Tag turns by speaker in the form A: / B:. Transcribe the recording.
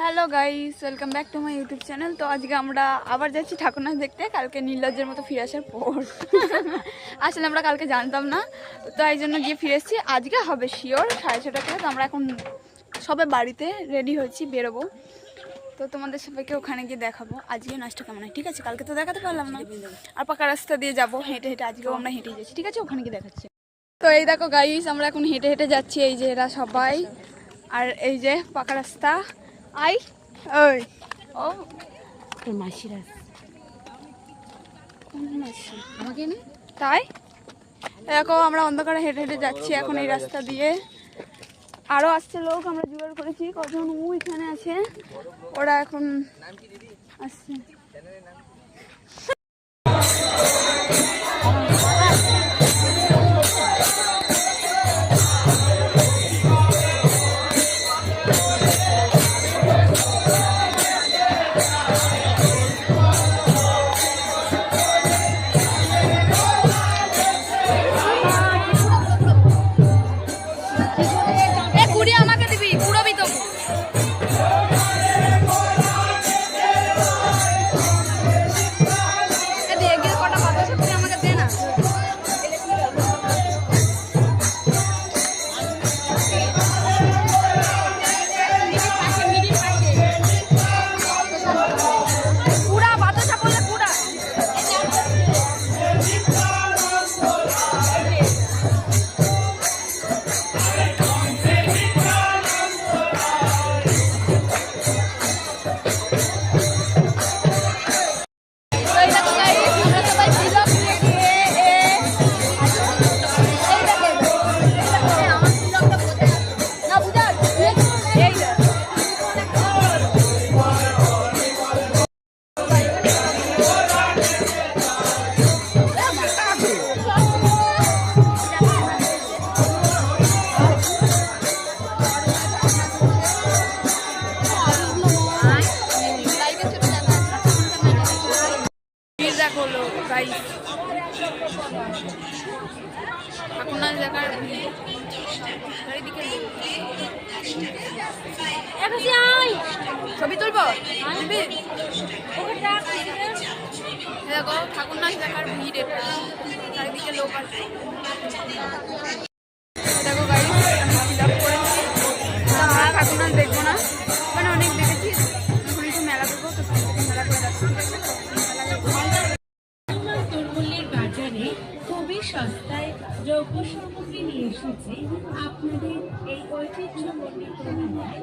A: Hello guys, welcome back to my YouTube channel. তো আজকে আমরা আবার যাচ্ছি ঠাকুরনাথ দেখতে, কালকে নীললজ্জের মতো ফিরে আসার পর। আসলে আমরা কালকে জানতাম না, তো এই জন্য গিয়ে ফিরে এসেছি। আজকে হবে শিওর 6:30 থেকে। তো আমরা এখন সবে বাড়িতে রেডি হয়েছি, বেরোবো। তো তোমাদের সবাইকে ওখানে গিয়ে দেখাবো আজকে নাচটা কেমন হয়, ঠিক আছে? কালকে তো দেখাতে পারলাম না, আর পাকা রাস্তা দিয়ে যাবো হেঁটে হেঁটে। আজকেও আমরা হেঁটেই যাচ্ছি, ঠিক আছে? ওখানে গিয়ে দেখাচ্ছি। তো এই দেখো গাইস, আমরা এখন হেঁটে হেঁটে যাচ্ছি। এই যে এরা সবাই, আর এই যে পাকা রাস্তা। আই ওই ও
B: তোর মাসিরা
A: আমাকে নে তাই দেখো, আমরা অন্ধকারে হেঁটে হেঁটে যাচ্ছি এখন এই রাস্তা দিয়ে। আরো আসছে লোক, আমরা জোগাড় করেছি। কজন ওইখানে আছে, ওরা এখন আসছে। ছবি তুলবো, দেখো ঠাকুরনাথ দেখার ভিড়, এটা চারিদিকে লোক আছে। দেখো গাড়ি আমি ফিল আপ করেছি, আমরা ঠাকুরনাথ দেখবো না, মানে অনেক দেখেছি। এখন একটু মেলা করবো, তো মেলা করে যাচ্ছি,
B: তরমুল্যের বাজারে খুবই সস্তায় দ্রব্য সামগ্রী নিয়ে এসেছে আপনাদের এই ঐতিহ্যমণ্ডিত মেলায়।